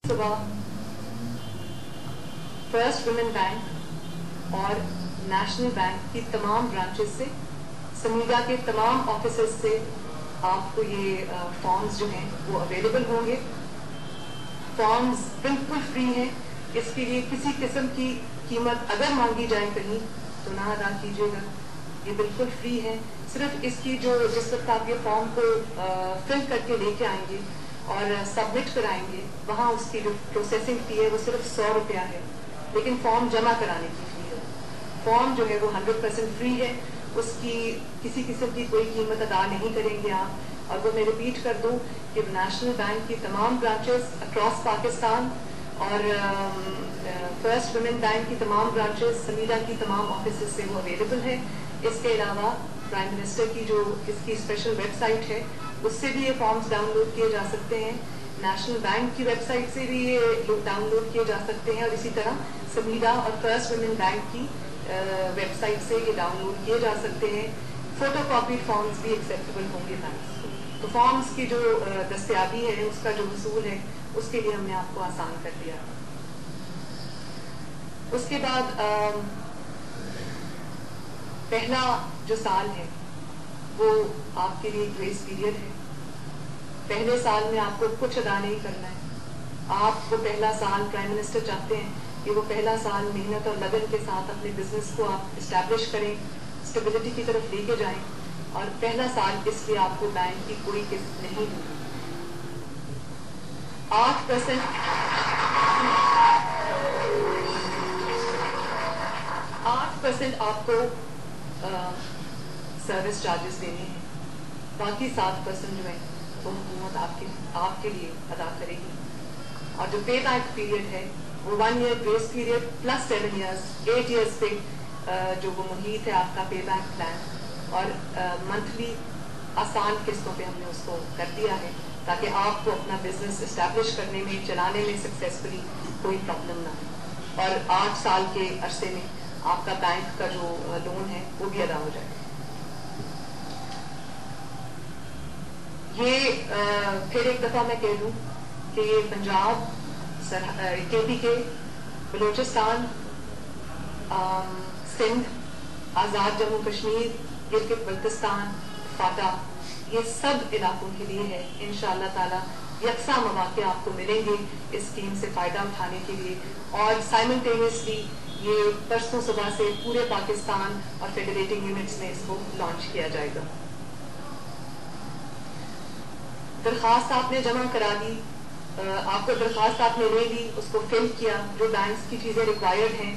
सुबह first women bank और national bank की तमाम ब्रांचेस से, समीगा के तमाम ऑफिसर्स से आपको ये फॉर्म्स जो हैं वो अवेलेबल होंगे। फॉर्म्स बिल्कुल फ्री हैं, इसके लिए किसी किस्म की कीमत अगर मांगी जाए कहीं तो ना अदा कीजिएगा, ये बिल्कुल फ्री है। सिर्फ इसकी जिस वक्त आप ये फॉर्म को फिल करके लेके आएंगे और सबमिट कराएंगे, वहाँ उसकी जो प्रोसेसिंग फी है वो सिर्फ 100 रुपया है, लेकिन फॉर्म जमा कराने की फी है। फॉर्म जो है वो 100% फ्री है, उसकी किसी किस्म की कोई कीमत अदा नहीं करेंगे आप। और वो मैं रिपीट कर दूं कि नेशनल बैंक की तमाम ब्रांचेस अक्रॉस पाकिस्तान और फर्स्ट वुमेन बैंक की तमाम ब्रांचेस, समीगा की तमाम ऑफिस से वो अवेलेबल है। इसके अलावा प्राइम मिनिस्टर की जो इसकी स्पेशल वेबसाइट है उससे भी ये फॉर्म्स डाउनलोड किए जा सकते हैं, नेशनल बैंक की वेबसाइट से भी ये डाउनलोड किए जा सकते हैं, और इसी तरह समीगा और फर्स्ट वुमेन बैंक की वेबसाइट से ये डाउनलोड किए जा सकते हैं। फोटो कॉपीड फॉर्म्स भी एक्सेप्टेबल होंगे बैंक्स को। तो फॉर्म्स की जो दस्तयाबी है, उसका जो वसूल है, उसके लिए हमने आपको आसान कर दिया। उसके बाद पहला जो साल है वो आपके लिए ग्रेस पीरियड है। पहले साल में आपको कुछ अदा नहीं करना है। आप वो पहला साल, प्राइम मिनिस्टर चाहते हैं कि वो पहला साल मेहनत और लगन के साथ अपने बिजनेस को आप इस्टेब्लिश करें, स्टेबिलिटी की तरफ लेके जाएं, और पहला साल इसलिए आपको बैंक की कोई किस्त नहीं होगी। 8% आपको सर्विस चार्जेस देने हैं, बाकी 7% जो है वो हुकूमत आपके लिए अदा करेगी। और जो पे बैक पीरियड है वो 1 year grace period plus 7 years, 8 years पे जो वो मुहीत है आपका पे बैक प्लान, और मंथली आसान किस्तों पे हमने उसको कर दिया है ताकि आपको अपना बिजनेस इस्टेब्लिश करने में, चलाने में सक्सेसफुली कोई प्रॉब्लम ना हो, और 8 साल के अरसे में आपका बैंक का जो लोन है वो भी अदा हो जाए। ये फिर एक दफा मैं कह दूं कि ये पंजाब, KPK, बलूचिस्तान, सिंध, आज़ाद जम्मू कश्मीर, गिलगित बल्तिस्तान, फाटा, ये सब इलाकों के लिए है। इंशाअल्लाह ताला यकसा मौके आपको मिलेंगे इस स्कीम से फ़ायदा उठाने के लिए, और साइमल्टेनियसली ये परसों सुबह से पूरे पाकिस्तान और फेडरेटिंग यूनिट्स में इसको लॉन्च किया जाएगा। दरख्वास्त आपने जमा करा दी, आपको दरख्वास्त आपने ले ली, उसको फिल किया, जो बैंक्स की चीज़ें रिक्वायर्ड हैं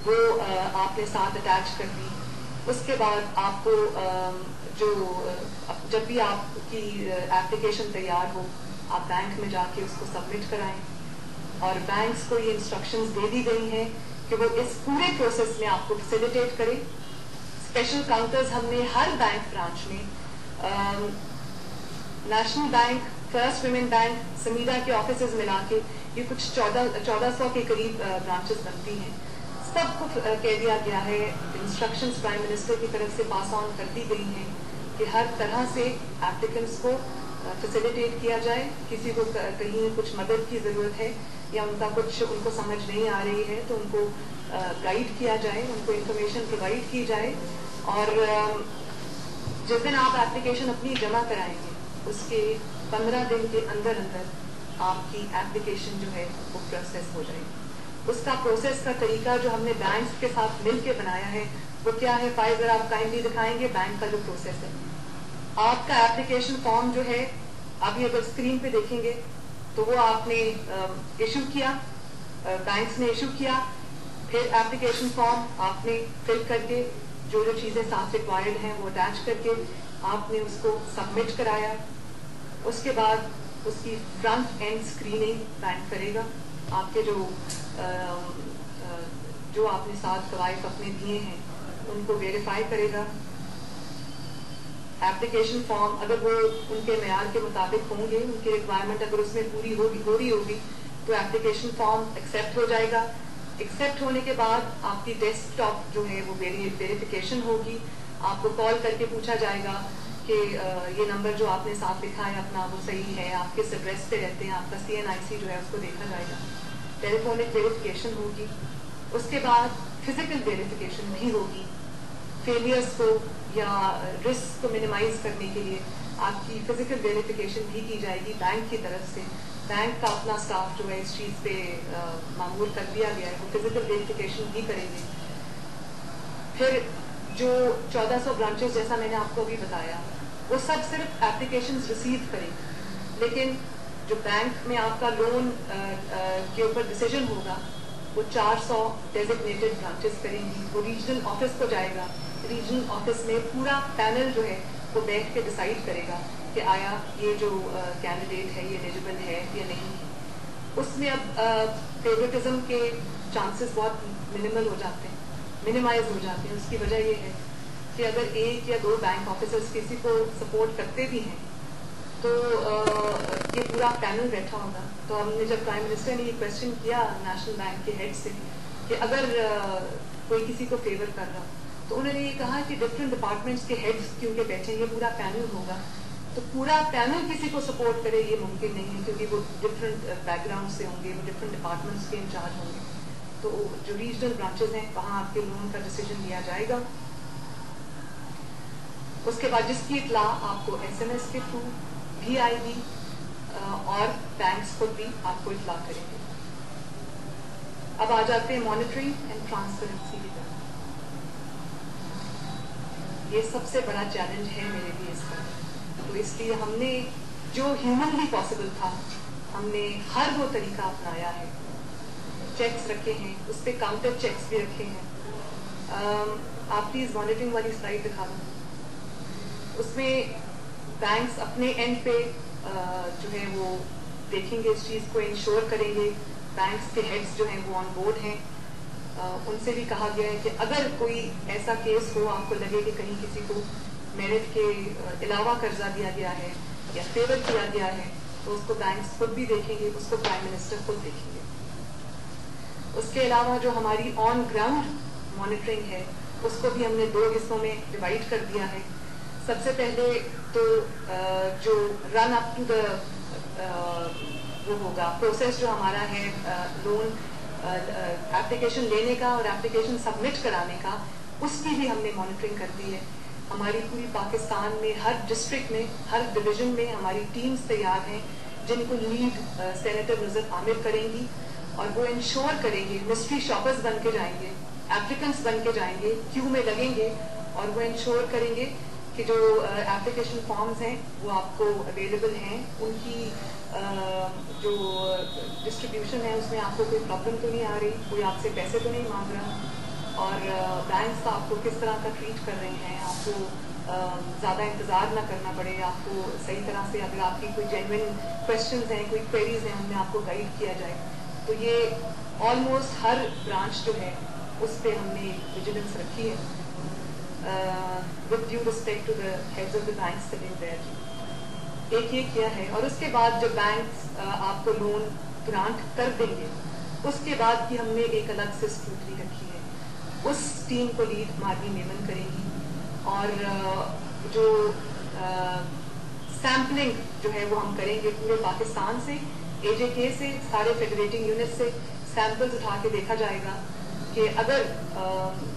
वो आपने साथ अटैच कर दी। उसके बाद आपको जब भी आपकी एप्लीकेशन तैयार हो, आप बैंक में जाके उसको सबमिट कराएं, और बैंक्स को ये इंस्ट्रक्शंस दे दी गई हैं कि वो इस पूरे प्रोसेस में आपको फैसिलिटेट करें। स्पेशल काउंटर्स हमने हर बैंक ब्रांच में, national bank, first women bank, समीगा के ऑफिसेज मिला के ये कुछ 1400 के करीब ब्रांचेस बनती हैं। सबको कह दिया गया है, इंस्ट्रक्शंस प्राइम मिनिस्टर की तरफ से पास ऑन कर दी गई हैं कि हर तरह से एप्लीकेंट्स को फैसिलिटेट किया जाए। किसी को कहीं कुछ मदद की ज़रूरत है या उनको समझ नहीं आ रही है तो उनको गाइड किया जाए, उनको इंफॉर्मेशन प्रोवाइड की जाए, और जिस दिन आप एप्लीकेशन अपनी जमा कराएंगे उसके 15 दिन के अंदर आपकी एप्लीकेशन जो है वो प्रोसेस हो जाएगी। उसका प्रोसेस का तरीका जो हमने बैंक के साथ मिलकर बनाया है वो क्या है, फाइजर आप काइंडली दिखाएंगे बैंक का जो प्रोसेस है। आपका एप्लीकेशन फॉर्म जो है, अभी अगर स्क्रीन पे देखेंगे तो वो आपने इशू किया, बैंक्स ने इशू किया, फिर एप्लीकेशन फॉर्म आपने फिल करके जो चीज़ें साथ रिक्वायर्ड हैं वो अटैच करके आपने उसको सबमिट कराया। उसके बाद उसकी फ्रंट एंड स्क्रीनिंग बैंक करेगा, आपके जो आपने साथ कवायद अपने दिए हैं उनको वेरीफाई करेगा। एप्लीकेशन फॉर्म अगर वो उनके मेयार के मुताबिक होंगे, उनकी रिक्वायरमेंट अगर उसमें पूरी हो रही होगी तो एप्लीकेशन फॉर्म एक्सेप्ट हो जाएगा। एक्सेप्ट होने के बाद आपकी डेस्कटॉप जो है वो वेरिफिकेशन होगी। आपको कॉल करके पूछा जाएगा कि ये नंबर जो आपने साथ लिखा है अपना वो सही है, आप किस एड्रेस पे रहते हैं, आपका CNIC जो है उसको देखा जाएगा, टेलीफोनिक वेरिफिकेशन होगी, उसके बाद फिजिकल वेरिफिकेशन भी होगी। फेलियर्स को या रिस्क को मिनिमाइज करने के लिए आपकी फिजिकल वेरिफिकेशन भी की जाएगी बैंक की तरफ से। बैंक का अपना स्टाफ जो है इस चीज़ पे मामूर कर दिया गया है, वो फिजिकल वेरिफिकेशन भी करेंगे। फिर जो 1400 ब्रांचेस जैसा मैंने आपको अभी बताया, वो सब सिर्फ एप्लीकेशंस रिसीव करेंगे, लेकिन जो बैंक में आपका लोन के ऊपर डिसीजन होगा वो 400 डेजिग्नेटेड ब्रांचेस करेंगी। वो रीजनल ऑफिस को जाएगा, रीजनल ऑफिस में पूरा पैनल जो है वो बैठ के डिसाइड करेगा कि आया ये जो कैंडिडेट है ये एलिजिबल है या नहीं है। उसमें अब फेवरेटिज्म के चांसेस बहुत मिनिमल हो जाते हैं, मिनिमाइज हो जाते हैं। उसकी वजह ये है कि अगर एक या दो बैंक ऑफिसर्स किसी को सपोर्ट करते भी हैं तो ये पूरा पैनल बैठा होगा। तो हमने जब प्राइम मिनिस्टर ने ये क्वेश्चन किया नेशनल बैंक के हेड से कि अगर कोई किसी को फेवर कर रहा, तो उन्होंने ये कहा कि डिफरेंट डिपार्टमेंट्स के हेड्स क्योंकि बैठेंगे, पूरा पैनल होगा, तो पूरा पैनल किसी को सपोर्ट करे ये मुमकिन नहीं है, क्योंकि वो डिफरेंट बैकग्राउंड से होंगे, वो डिफरेंट डिपार्टमेंट्स के इंचार्ज होंगे। तो जो रीजनल ब्रांचेस हैं वहाँ आपके लोन का डिसीजन लिया जाएगा। उसके बाद जिसकी इतला आपको SMS के थ्रू भी आएगी और बैंक्स खुद भी आपको इतला करेंगे। अब आ जाते हैं मॉनिटरिंग एंड ट्रांसपेरेंसी की तरफ। ये सबसे बड़ा चैलेंज है मेरे लिए इस बार, तो इसलिए हमने जो ह्यूमनली पॉसिबल था हमने हर वो तरीका अपनाया है। चेक्स रखे हैं, उस पर काउंटर चेक्स भी रखे हैं। आप प्लीज मॉनिटरिंग वाली स्लाइड दिखा दो। उसमें बैंक्स अपने एंड पे जो है वो देखेंगे, इस चीज़ को इंश्योर करेंगे। बैंक्स के हेड्स जो हैं वो ऑन बोर्ड हैं। उनसे भी कहा गया है कि अगर कोई ऐसा केस हो, आपको लगे कि कहीं किसी को मेरिट के अलावा कर्जा दिया गया है या फेवर किया गया है, तो उसको बैंक्स खुद भी देखेंगे, उसको प्राइम मिनिस्टर खुद देखेंगे। उसके अलावा जो हमारी ऑन ग्राउंड मॉनिटरिंग है उसको भी हमने 2 हिस्सों में डिवाइड कर दिया है। सबसे पहले तो जो रन अप टू द वो होगा प्रोसेस जो हमारा है लोन एप्लीकेशन लेने का और एप्लीकेशन सबमिट कराने का, उसकी भी हमने मॉनिटरिंग कर दी है। हमारी पूरी पाकिस्तान में हर डिस्ट्रिक्ट में, हर डिवीजन में हमारी टीम्स तैयार हैं जिनको लीड सेनेटर नुज़रत आमिर करेंगी और वो इंश्योर करेंगे, मिस्ट्री शॉपर्स बन के जाएंगे, एप्लीकेंट्स बन के जाएंगे, क्यू में लगेंगे और वो इंश्योर करेंगे कि जो एप्लीकेशन फॉर्म्स हैं वो आपको अवेलेबल हैं, उनकी जो डिस्ट्रीब्यूशन है उसमें आपको कोई प्रॉब्लम तो नहीं आ रही, कोई आपसे पैसे तो नहीं मांग रहा, और बैंक्स आपको किस तरह का ट्रीट कर रहे हैं, आपको ज़्यादा इंतज़ार ना करना पड़े, आपको सही तरह से अगर आपकी कोई जेन्युइन क्वेश्चंस हैं, कोई क्वेरीज हैं, उनमें आपको गाइड किया जाए। तो ये ऑलमोस्ट हर ब्रांच जो है उस पर हमने विजिलेंस रखी है। with due respect to the heads of the banks sitting there, एक ये किया है। और उसके बाद जब बैंक्स आपको लोन ग्रांट कर देंगे उसके बाद की हमने एक अलग से स्क्रूटनी रखी है। उस टीम को लीड मार्वी मेमन करेगी और जो सैम्पलिंग जो है वो हम करेंगे पूरे पाकिस्तान से, AJK से, सारे फेडरेटिंग यूनिट से सैंपल्स उठा के देखा जाएगा कि अगर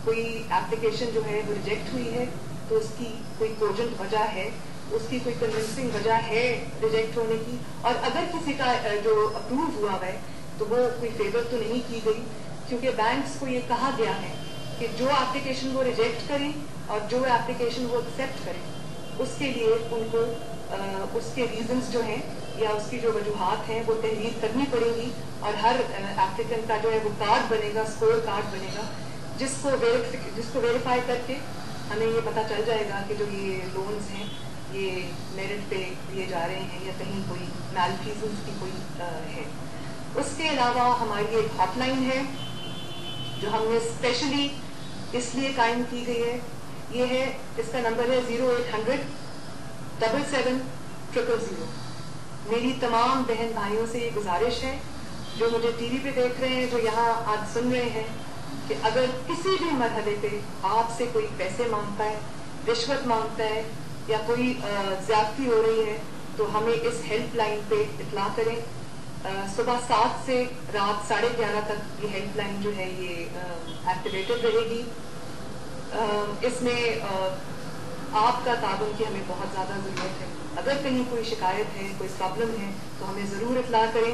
कोई एप्लीकेशन जो है वो रिजेक्ट हुई है तो उसकी कोई कोजेंट वजह है, उसकी कोई कन्विंसिंग वजह है रिजेक्ट होने की, और अगर किसी का जो अप्रूव हुआ है तो वो कोई फेवर तो नहीं की गई, क्योंकि बैंक्स को ये कहा गया है कि जो एप्लीकेशन वो रिजेक्ट करें और जो एप्लीकेशन वो एक्सेप्ट करें उसके लिए उनको उसके रीजंस जो हैं या उसकी जो वजूहात हैं वो तहरीर करनी पड़ेगी, और हर एप्लीकेंट का जो है वो कार्ड बनेगा, स्कोर कार्ड बनेगा, जिसको वेरीफाई करके हमें ये पता चल जाएगा कि जो ये लोन्स हैं ये मेरिट पे दिए जा रहे हैं या कहीं कोई मैलफीजेंस की कोई है। उसके अलावा हमारी एक हॉटलाइन है जो हमने स्पेशली इसलिए कायम की गई है, ये है, इसका नंबर है 0800 777 000। मेरी तमाम बहन भाइयों से ये गुजारिश है जो मुझे टीवी पे देख रहे हैं, जो यहाँ आज सुन रहे हैं, कि अगर किसी भी मरहले पे आपसे कोई पैसे मांगता है, रिश्वत मांगता है या कोई ज्यादती हो रही है तो हमें इस हेल्पलाइन पे इत्तला करें। सुबह 7 से रात 11:30 तक ये हेल्पलाइन जो है ये एक्टिवेटेड रहेगी। इसमें आपका ताबन की हमें बहुत ज़्यादा ज़रूरत है। अगर कहीं कोई शिकायत है, कोई प्रॉब्लम है तो हमें ज़रूर इत्तला करें।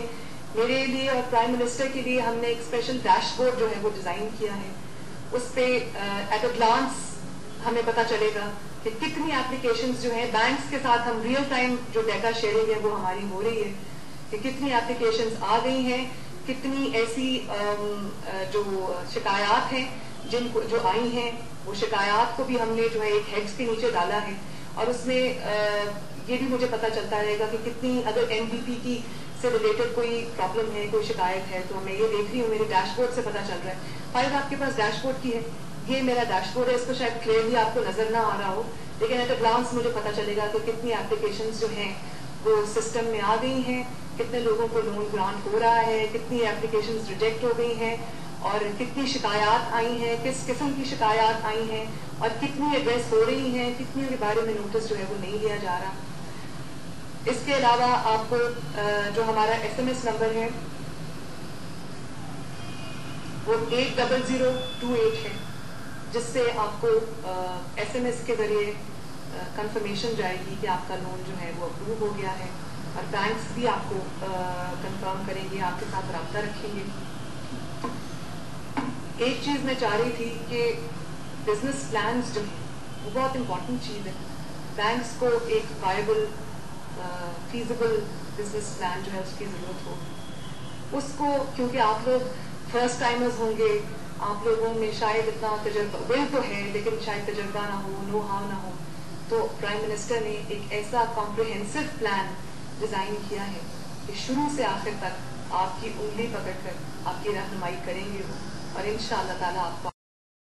मेरे लिए और प्राइम मिनिस्टर के लिए हमने एक स्पेशल डैशबोर्ड जो है वो डिज़ाइन किया है। उस पे एट अ ग्लांस हमें पता चलेगा कि कितनी एप्लीकेशंस जो हैं, बैंक्स के साथ हम रियल टाइम जो डाटा शेयरिंग है वो हमारी हो रही है कि कितनी एप्लीकेशंस आ गई हैं, कितनी ऐसी जो शिकायत हैं जिनको जो आई हैं, वो शिकायत को भी हमने जो है एक हेड्स के नीचे डाला है। और उसमें ये भी मुझे पता चलता रहेगा कि कितनी, अगर एनडीपी की से रिलेटेड कोई प्रॉब्लम है, कोई शिकायत है, तो मैं ये देख रही हूँ मेरे डैशबोर्ड से पता चल रहा है। फाइल आपके पास डैशबोर्ड की है, ये मेरा डैशबोर्ड है, इसको शायद क्लियरली आपको नजर ना आ रहा हो, लेकिन एट अ ग्लांस मुझे पता चलेगा कि कितनी एप्लीकेशंस जो हैं वो सिस्टम में आ गई हैं, कितने लोगों को लोन ग्रांट हो रहा है, कितनी एप्लीकेशंस रिजेक्ट हो गई हैं, और कितनी शिकायत आई हैं, किस किस्म की शिकायत आई हैं, और कितनी एड्रेस हो रही हैं, कितनी के बारे में नोटिस जो है वो नहीं लिया जा रहा। इसके अलावा आपको जो हमारा SMS नंबर है वो 80028 है, जिससे आपको SMS के जरिए कंफर्मेशन जाएगी कि आपका लोन जो है वो अप्रूव हो गया है, और बैंक्स भी आपको कंफर्म करेंगे, आपके साथ रब्ता रखेंगे। एक चीज़ मैं चाह रही थी कि बिजनेस प्लान्स जो है वो बहुत इंपॉर्टेंट चीज़ है। बैंक्स को एक वायबल फीजिबल बिजनेस प्लान जो है उसकी ज़रूरत हो उसको, क्योंकि आप लोग फर्स्ट टाइमर्स होंगे, आप लोगों में शायद इतना तजर्बा, विल तो है लेकिन शायद तजर्बा ना हो, नो हाउ ना हो, तो प्राइम मिनिस्टर ने एक ऐसा कॉम्प्रिहेंसिव प्लान डिज़ाइन किया है कि शुरू से आखिर तक आपकी उंगली पकड़कर आपकी रहनुमाई करेंगे वो, और इंशाअल्लाह ताला आपको